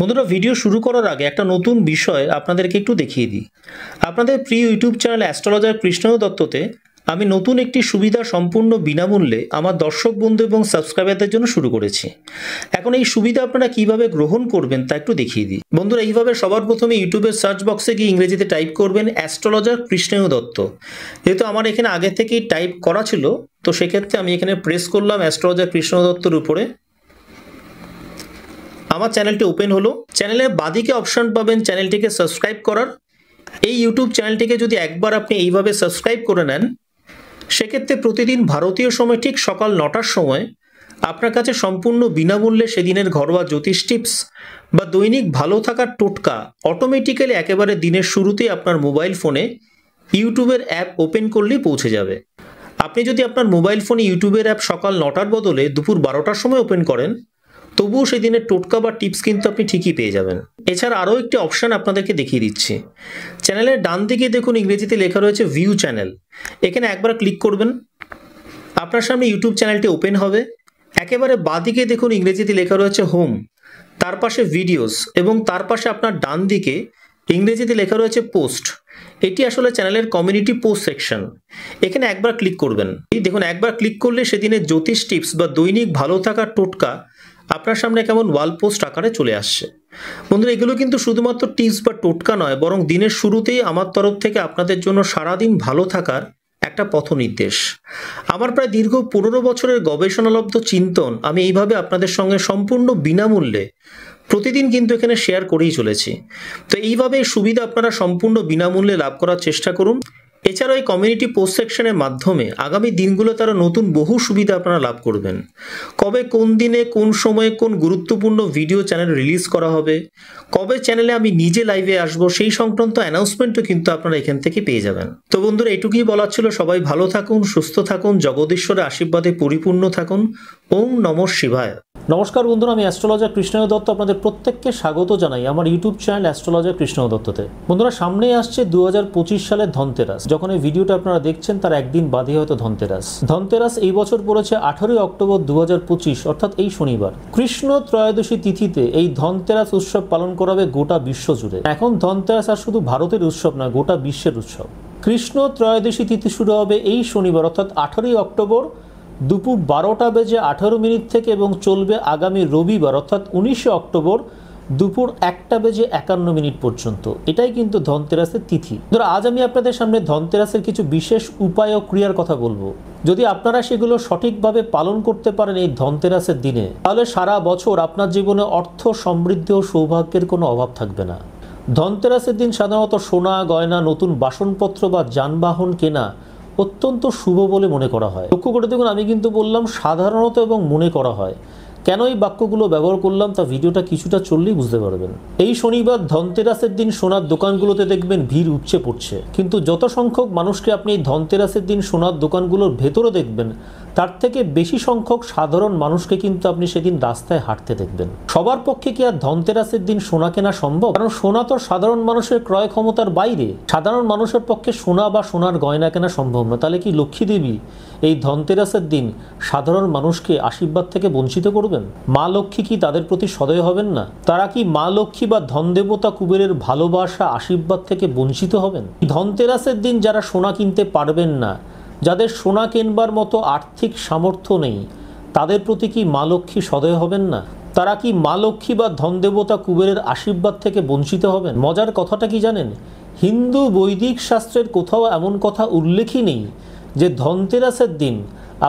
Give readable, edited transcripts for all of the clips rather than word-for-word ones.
বন্ধুরা, ভিডিও শুরু করার আগে একটা নতুন বিষয় আপনাদেরকে একটু দেখিয়ে দিই। আপনাদের প্রিয় ইউটিউব চ্যানেল অ্যাস্ট্রোলজার কৃষ্ণেন্দু দত্ততে আমি নতুন একটি সুবিধা সম্পূর্ণ বিনামূল্যে আমার দর্শক বন্ধু এবং সাবস্ক্রাইবারদের জন্য শুরু করেছি। এখন এই সুবিধা আপনারা কিভাবে গ্রহণ করবেন তা একটু দেখিয়ে দিই। বন্ধুরা, এইভাবে সবার প্রথমে ইউটিউবের সার্চ বক্সে গিয়ে ইংরেজিতে টাইপ করবেন অ্যাস্ট্রোলজার কৃষ্ণেন্দু দত্ত। যেহেতু আমার এখানে আগে থেকেই টাইপ করা ছিল, তো সেক্ষেত্রে আমি এখানে প্রেস করলাম অ্যাস্ট্রোলজার কৃষ্ণেন্দু দত্তর উপরে। আমার চ্যানেলটি ওপেন হলো। চ্যানেলের বাদিকে অপশন পাবেন চ্যানেলটিকে সাবস্ক্রাইব করার। এই ইউটিউব চ্যানেলটিকে যদি একবার আপনি এইভাবে সাবস্ক্রাইব করে নেন, সেক্ষেত্রে প্রতিদিন ভারতীয় সময় ঠিক সকাল 9টার সময় আপনার কাছে সম্পূর্ণ বিনামূল্যে সেদিনের ঘরোয়া জ্যোতিষ টিপস বা দৈনিক ভালো থাকার টোটকা অটোমেটিক্যালি একেবারে দিনের শুরুতেই আপনার মোবাইল ফোনে ইউটিউবের অ্যাপ ওপেন করলেই পৌঁছে যাবে। আপনি যদি আপনার মোবাইল ফোনে ইউটিউবের অ্যাপ সকাল 9টার বদলে দুপুর 12টার সময় ওপেন করেন, তবুও সেই দিনের টোটকা বা টিপস কিন্তু আপনি ঠিকই পেয়ে যাবেন। এছাড়া আরও একটি অপশান আপনাদেরকে দেখিয়ে দিচ্ছি। চ্যানেলের ডান দিকে দেখুন ইংরেজিতে লেখা রয়েছে ভিউ চ্যানেল। এখানে একবার ক্লিক করবেন, আপনার সামনে ইউটিউব চ্যানেলটি ওপেন হবে। একেবারে বাঁদিকে দেখুন ইংরেজিতে লেখা রয়েছে হোম, তার পাশে ভিডিওস এবং তার পাশে আপনার ডান দিকে ইংরেজিতে লেখা রয়েছে পোস্ট। এটি আসলে চ্যানেলের কমিউনিটি পোস্ট সেকশন। এখানে একবার ক্লিক করবেন। দেখুন, একবার ক্লিক করলে সেদিনের জ্যোতিষ টিপস বা দৈনিক ভালো থাকার টোটকা আপনার সামনে কেমন ওয়াল পোস্ট আকারে চলে আসছে। বন্ধুরা, এগুলো কিন্তু শুধুমাত্র টিপস বা টোটকা নয়, বরং দিনের শুরুতেই আমার তরফ থেকে আপনাদের জন্য সারাদিন ভালো থাকার একটা পথ নির্দেশ। আমার প্রায় দীর্ঘ 15 বছরের গবেষণালব্ধ চিন্তন আমি এইভাবে আপনাদের সঙ্গে সম্পূর্ণ বিনামূল্যে প্রতিদিন কিন্তু এখানে শেয়ার করেই চলেছি। তো এইভাবে এই সুবিধা আপনারা সম্পূর্ণ বিনামূল্যে লাভ করার চেষ্টা করুন। এছাড়াও এই কমিউনিটি পোস্ট সেকশনের মাধ্যমে আগামী দিনগুলোতে আরও নতুন বহু সুবিধা আপনারা লাভ করবেন। কবে কোন দিনে কোন সময়ে কোন গুরুত্বপূর্ণ ভিডিও চ্যানেল রিলিজ করা হবে, কবে চ্যানেলে আমি নিজে লাইভে আসব, সেই সংক্রান্ত অ্যানাউন্সমেন্টও কিন্তু আপনারা এখান থেকে পেয়ে যাবেন। তো বন্ধুরা, এটুকুই বলার ছিল। সবাই ভালো থাকুন, সুস্থ থাকুন, জগদীশ্বরের আশীর্বাদে পরিপূর্ণ থাকুন। ওম নমঃ শিবায়। নমস্কার বন্ধুরা, আমি অ্যাস্ট্রোলজার কৃষ্ণেন্দু দত্ত আপনাদের প্রত্যেককে স্বাগত জানাই আমার ইউটিউব চ্যানেল অ্যাস্ট্রোলজার কৃষ্ণেন্দু দত্ততে। বন্ধুরা, সামনেই আসছে 2025 সালের ধনতেরাস। যখন এই ভিডিওটা আপনারা দেখছেন তার একদিন বাদে হয়তো ধনতেরাস। ধনতেরাস এই বছর পড়েছে 18 অক্টোবর 2025, অর্থাৎ এই শনিবার। কৃষ্ণ ত্রয়োদশী তিথিতে এই ধনতেরাস উৎসব পালন করা হবে গোটা বিশ্ব জুড়ে। এখন ধনতেরাস আর শুধু ভারতের উৎসব নয়, গোটা বিশ্বের উৎসব। কৃষ্ণ ত্রয়োদশী তিথি শুরু হবে এই শনিবার, অর্থাৎ 18 অক্টোবর দুপুর 12:18 থেকে এবং চলবে আগামী রবিবার, অর্থাৎ 19 অক্টোবর দুপুর 1:51 পর্যন্ত। এটাই কিন্তু ধনতেরাসের তিথি। ধরো, আজ আমি আপনাদের সামনে ধনতেরাসের কিছু বিশেষ উপায় ও ক্রিয়ার কথা বলবো। যদি আপনারা সেগুলো সঠিকভাবে পালন করতে পারেন এই ধনতেরাসের দিনে, তাহলে সারা বছর আপনার জীবনে অর্থ, সমৃদ্ধি ও সৌভাগ্যের কোনো অভাব থাকবে না। ধনতেরাসের দিন সাধারণত সোনা, গয়না, নতুন বাসনপত্র বা যানবাহন কেনা অত্যন্ত শুভ বলে মনে করা হয়। লক্ষ্য করে দেখুন, আমি কিন্তু বললাম সাধারণত এবং মনে করা হয়। কেন এই বাক্যগুলো ব্যবহার করলাম তা ভিডিওটা কিছুটা চললেই বুঝতে পারবেন। এই শনিবার ধনতেরাসের দিন সোনার দোকানগুলোতে দেখবেন ভিড় উপচে পড়ছে, কিন্তু যত সংখ্যক মানুষকে আপনি এই ধনতেরাসের দিন সোনার দোকানগুলোর ভেতরে দেখবেন, তার থেকে বেশি সংখ্যক সাধারণ মানুষকে কিন্তু আপনি সেদিন রাস্তায় হাঁটতে দেখবেন। সবার পক্ষে কি আর ধনতেরাসের দিন সোনা কেনা সম্ভব? কারণ সোনা তো সাধারণ মানুষের ক্রয় ক্ষমতার বাইরে। সাধারণ মানুষের পক্ষে সোনা বা সোনার গয়না কেনা সম্ভব না। তাহলে কি লক্ষ্মী দেবী এই ধনতেরাসের দিন সাধারণ মানুষকে আশীর্বাদ থেকে বঞ্চিত করবেন? মা লক্ষ্মী কি তাদের প্রতি সদয় হবেন না? তারা কি মা লক্ষ্মী বা ধন দেবতা কুবেরের ভালোবাসা, আশীর্বাদ থেকে বঞ্চিত হবেন? ধনতেরাসের দিন যারা সোনা কিনতে পারবেন না, যাদের সোনা কেনবার মতো আর্থিক সামর্থ্য নেই, তাদের প্রতি কি মা লক্ষ্মী সদয় হবেন না? তারা কি মা লক্ষ্মী বা ধন দেবতা কুবেরের আশীর্বাদ থেকে বঞ্চিত হবেন? মজার কথাটা কি জানেন? হিন্দু বৈদিক শাস্ত্রের কোথাও এমন কথা উল্লেখই নেই যে ধনতেরাসের দিন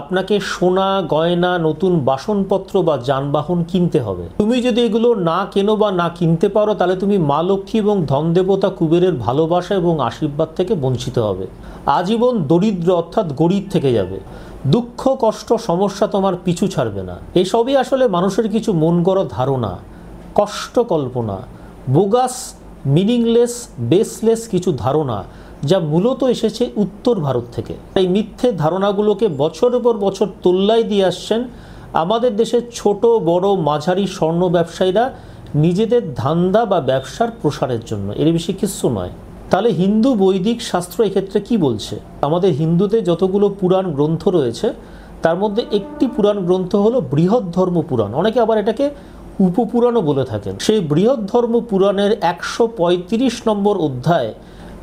আপনাকে সোনা, গয়না, নতুন বাসনপত্র বা যানবাহন কিনতে হবে। তুমি যদি এগুলো না কেনো বা না কিনতে পারো, তাহলে তুমি মা লক্ষ্মী এবং ধন দেবতা কুবেরের ভালোবাসা এবং আশীর্বাদ থেকে বঞ্চিত হবে। আজীবন দরিদ্র, অর্থাৎ গরিব থেকে যাবে। দুঃখ, কষ্ট, সমস্যা তোমার পিছু ছাড়বে না। এসবই আসলে মানুষের কিছু মন গড়া ধারণা, কষ্ট কল্পনা, বোগাস, মিনিংলেস, বেসলেস কিছু ধারণা, যা মূলত এসেছে উত্তর ভারত থেকে। এই মিথ্যে ধারণাগুলোকে বছরের পর বছর তোল্লাই দিয়ে আসছেন আমাদের দেশের ছোট বড় মাঝারি স্বর্ণ ব্যবসায়ীরা নিজেদের ধান্দা বা ব্যবসার প্রসারের জন্য। এর বেশি কিছু নয়। তাহলে হিন্দু বৈদিক শাস্ত্র এক্ষেত্রে কি বলছে? আমাদের হিন্দুতে যতগুলো পুরাণ গ্রন্থ রয়েছে, তার মধ্যে একটি পুরাণ গ্রন্থ হলো বৃহৎ ধর্ম পুরাণ। অনেকে আবার এটাকে উপপুরাণও বলে থাকেন। সেই বৃহৎ ধর্ম পুরাণের 135 নম্বর অধ্যায়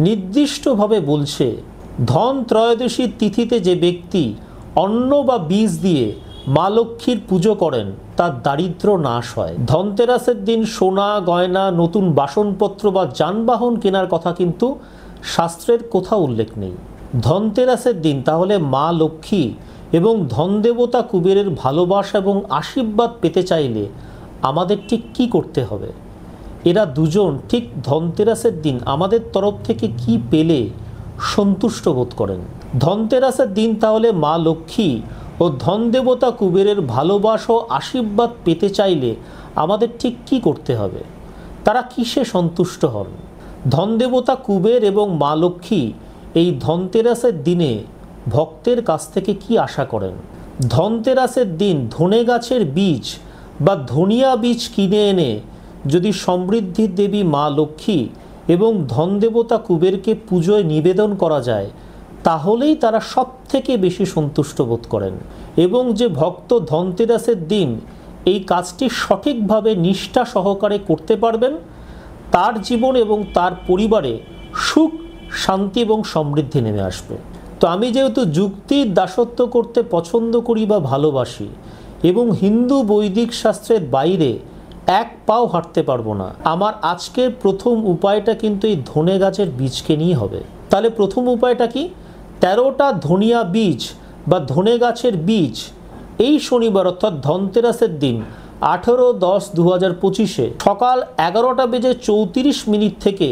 নির্দিষ্টভাবে বলছে, ধন ত্রয়োদশীর তিথিতে যে ব্যক্তি অন্ন বা বীজ দিয়ে মা লক্ষ্মীর পুজো করেন তার দারিদ্র্য নাশ হয়। ধনতেরাসের দিন সোনা গয়না, নতুন বাসনপত্র বা যানবাহন কেনার কথা কিন্তু শাস্ত্রের কোথাও উল্লেখ নেই। ধনতেরাসের দিন তাহলে মা লক্ষ্মী এবং ধনদেবতা কুবেরের ভালোবাসা এবং আশীর্বাদ পেতে চাইলে আমাদের ঠিক কী করতে হবে? এরা দুজন ঠিক ধনতেরাসের দিন আমাদের তরফ থেকে কি পেলে সন্তুষ্ট বোধ করেন? ধনতেরাসের দিন তাহলে মা লক্ষ্মী ও ধনদেবতা কুবেরের ভালোবাসা ও আশীর্বাদ পেতে চাইলে আমাদের ঠিক কী করতে হবে? তারা কিসে সন্তুষ্ট হন? ধনদেবতা কুবের এবং মা লক্ষ্মী এই ধনতেরাসের দিনে ভক্তের কাছ থেকে কি আশা করেন? ধনতেরাসের দিন ধনে গাছের বীজ বা ধনিয়া বীজ কিনে এনে যদি সমৃদ্ধির দেবী মা লক্ষ্মী এবং ধনদেবতা কুবেরকে পুজোয় নিবেদন করা যায় তাহলেই তারা সব থেকে বেশি সন্তুষ্ট বোধ করেন। এবং যে ভক্ত ধনতেরাসের দিন এই কাজটি সঠিকভাবে নিষ্ঠা সহকারে করতে পারবেন তার জীবন এবং তার পরিবারে সুখ, শান্তি এবং সমৃদ্ধি নেমে আসবে। তো আমি যেহেতু যুক্তির দাসত্ব করতে পছন্দ করি বা ভালোবাসি এবং হিন্দু বৈদিক শাস্ত্রের বাইরে এক পাও হাঁটতে পারবো না, আমার আজকের প্রথম উপায়টা কিন্তু এই ধনে গাছের বীজকে নিয়ে হবে। তাহলে প্রথম উপায়টা কি? 13টা ধনিয়া বীজ বা ধনে গাছের বীজ এই শনিবার অর্থাৎ ধনতেরাসের দিন 18-10-2025 সকাল 11:34 থেকে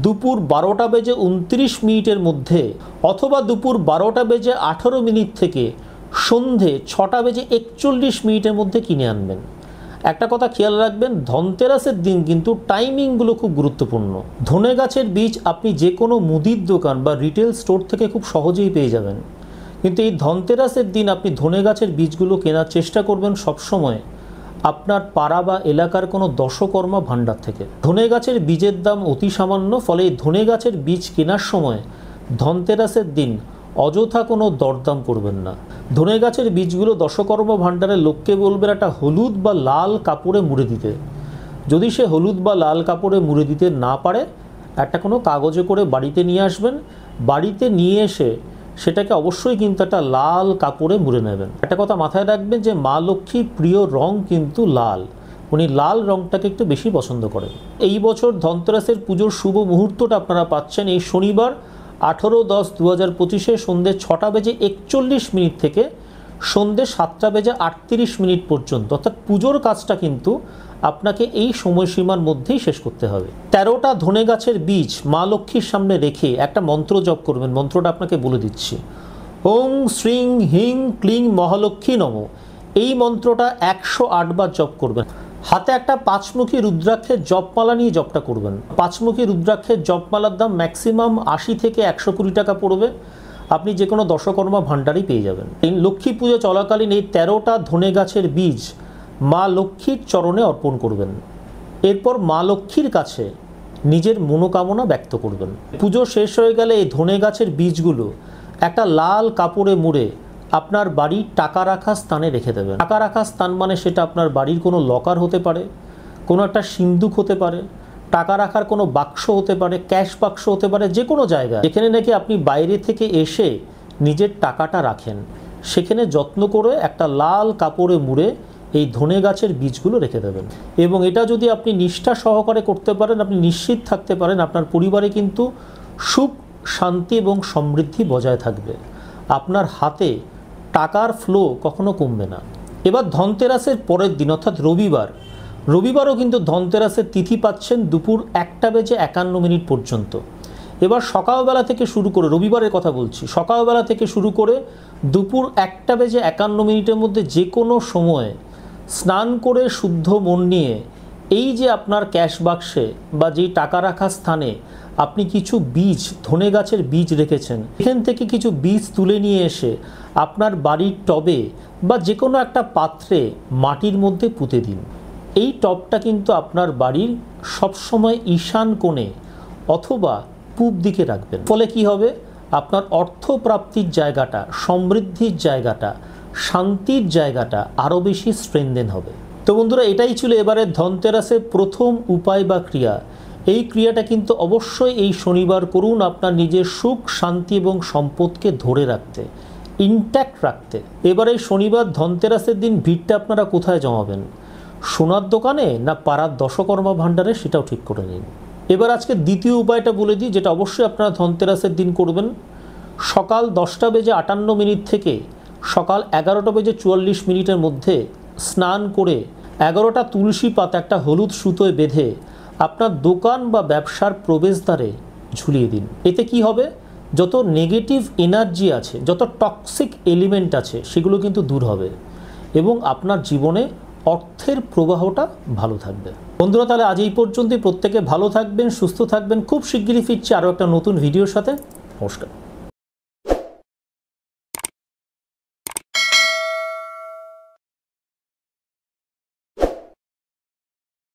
দুপুর 12:29 মধ্যে অথবা দুপুর 12:18 থেকে সন্ধে 6:41 মধ্যে কিনে আনবেন। একটা কথা খেয়াল রাখবেন, ধনতেরাসের দিন কিন্তু টাইমিংগুলো খুব গুরুত্বপূর্ণ। ধনে গাছের বীজ আপনি যে কোনো মুদির দোকান বা রিটেল স্টোর থেকে খুব সহজেই পেয়ে যাবেন, কিন্তু এই ধনতেরাসের দিন আপনি ধনে গাছের বীজগুলো কেনার চেষ্টা করবেন সবসময় আপনার পাড়া বা এলাকার কোনো দশকর্মা ভাণ্ডার থেকে। ধনে গাছের বীজের দাম অতি সামান্য, ফলে এই ধনে গাছের বীজ কেনার সময় ধনতেরাসের দিন অযথা কোনো দরদাম করবেন না। ধনে গাছের বীজগুলো দশকর্মা ভাণ্ডারের লোককে বলবেন একটা হলুদ বা লাল কাপড়ে মুড়ে দিতে। যদি সে হলুদ বা লাল কাপড়ে মুড়ে দিতে না পারে, একটা কোনো কাগজে করে বাড়িতে নিয়ে আসবেন। বাড়িতে নিয়ে এসে সেটাকে অবশ্যই কিন্তু একটা লাল কাপড়ে মুড়ে নেবেন। একটা কথা মাথায় রাখবেন যে মা লক্ষ্মীর প্রিয় রং কিন্তু লাল, উনি লাল রংটাকে একটু বেশি পছন্দ করেন। এই বছর ধনতেরাসের পুজোর শুভ মুহূর্তটা আপনারা পাচ্ছেন এই শনিবার 18-10-2025 সন্ধ্যে 6:41 থেকে সন্ধ্যে 7:38 পর্যন্ত, অর্থাৎ পুজোর কাজটা কিন্তু আপনাকে এই সময়সীমার মধ্যেই শেষ করতে হবে। 13টা ধনে গাছের বীজ মা লক্ষ্মীর সামনে রেখে একটা মন্ত্র জপ করবেন। মন্ত্রটা আপনাকে বলে দিচ্ছি, ওং শ্রীং হিং ক্লিং মহালক্ষ্মী নম। এই মন্ত্রটা 108 বার জপ করবেন। হাতে একটা 5মুখী রুদ্রাক্ষের জপমালা নিয়ে জপটা করবেন। 5মুখী রুদ্রাক্ষের জপমালার দাম ম্যাক্সিমাম 80 থেকে 120 টাকা পড়বে। আপনি যে কোনো দশকর্মা ভাণ্ডারই পেয়ে যাবেন। এই লক্ষ্মী পুজো চলাকালীন এই 13টা ধনে গাছের বীজ মা লক্ষ্মীর চরণে অর্পণ করবেন। এরপর মা লক্ষ্মীর কাছে নিজের মনোকামনা ব্যক্ত করবেন। পুজো শেষ হয়ে গেলে এই ধনে গাছের বীজগুলো একটা লাল কাপড়ে মুড়ে আপনার বাড়ির টাকা রাখার স্থানে রেখে দেবেন। টাকা রাখার স্থান মানে সেটা আপনার বাড়ির কোনো লকার হতে পারে, কোনো একটা সিন্দুক হতে পারে, টাকা রাখার কোনো বাক্স হতে পারে, ক্যাশ বাক্স হতে পারে, যে কোনো জায়গায় যেখানে নাকি আপনি বাইরে থেকে এসে নিজের টাকাটা রাখেন, সেখানে যত্ন করে একটা লাল কাপড়ে মুড়ে এই ধনে গাছের বীজগুলো রেখে দেবেন। এবং এটা যদি আপনি নিষ্ঠা সহকারে করতে পারেন, আপনি নিশ্চিত থাকতে পারেন আপনার পরিবারে কিন্তু সুখ, শান্তি এবং সমৃদ্ধি বজায় থাকবে। আপনার হাতে টাকার ফ্লো কখনো কমবে না। এবার ধনতেরাসের পরের দিন অর্থাৎ রবিবারও কিন্তু ধনতেরাসের তিথি পাচ্ছেন দুপুর 1:51 পর্যন্ত। এবার সকালবেলা থেকে শুরু করে, রবিবারের কথা বলছি, সকালবেলা থেকে শুরু করে দুপুর 1:51 মধ্যে যে কোনো সময় স্নান করে শুদ্ধ মন নিয়ে এই যে আপনার ক্যাশ বাক্সে বা যেই টাকা রাখার স্থানে আপনি কিছু বীজ, ধনে গাছের বীজ রেখেছেন, এখান থেকে কিছু বীজ তুলে নিয়ে এসে আপনার বাড়ির টবে বা যে কোনো একটা পাত্রে মাটির মধ্যে পুঁতে দিন। এই টবটা কিন্তু আপনার বাড়ির সবসময় ঈশান কোণে অথবা পূব দিকে রাখবেন। ফলে কি হবে, আপনার অর্থপ্রাপ্তির জায়গাটা, সমৃদ্ধির জায়গাটা, শান্তির জায়গাটা আরও বেশি স্ট্রেনদেন হবে। তো বন্ধুরা, এটাই ছিল এবারে ধনতেরাসের প্রথম উপায় বা ক্রিয়া। এই ক্রিয়াটা কিন্তু অবশ্যই এই শনিবার করুন আপনার নিজের সুখ, শান্তি এবং সম্পদকে ধরে রাখতে, ইনট্যাক্ট রাখতে। এবার এই শনিবার ধনতেরাসের দিন ভিড়টা আপনারা কোথায় জমাবেন? সোনার দোকানে না পাড়ার দশকর্মা ভাণ্ডারে, সেটাও ঠিক করে নিন। এবার আজকে দ্বিতীয় উপায়টা বলে দিই, যেটা অবশ্যই আপনারা ধনতেরাসের দিন করবেন। সকাল 10:58 থেকে সকাল 11:44 মধ্যে স্নান করে 11টা তুলসী পাতা একটা হলুদ সুতোয় বেঁধে আপনার দোকান বা ব্যবসার প্রবেশদ্বারে ঝুলিয়ে দিন। এতে কি হবে? যত নেগেটিভ এনার্জি আছে, যত টক্সিক এলিমেন্ট আছে, সেগুলো কিন্তু দূর হবে এবং আপনার জীবনে অর্থের প্রবাহটা ভালো থাকবে। বন্ধুরা, তাহলে আজ এই পর্যন্তই। প্রত্যেকে ভালো থাকবেন, সুস্থ থাকবেন। খুব শিগগিরই ফিরছি আরও একটা নতুন ভিডিওর সাথে। নমস্কার।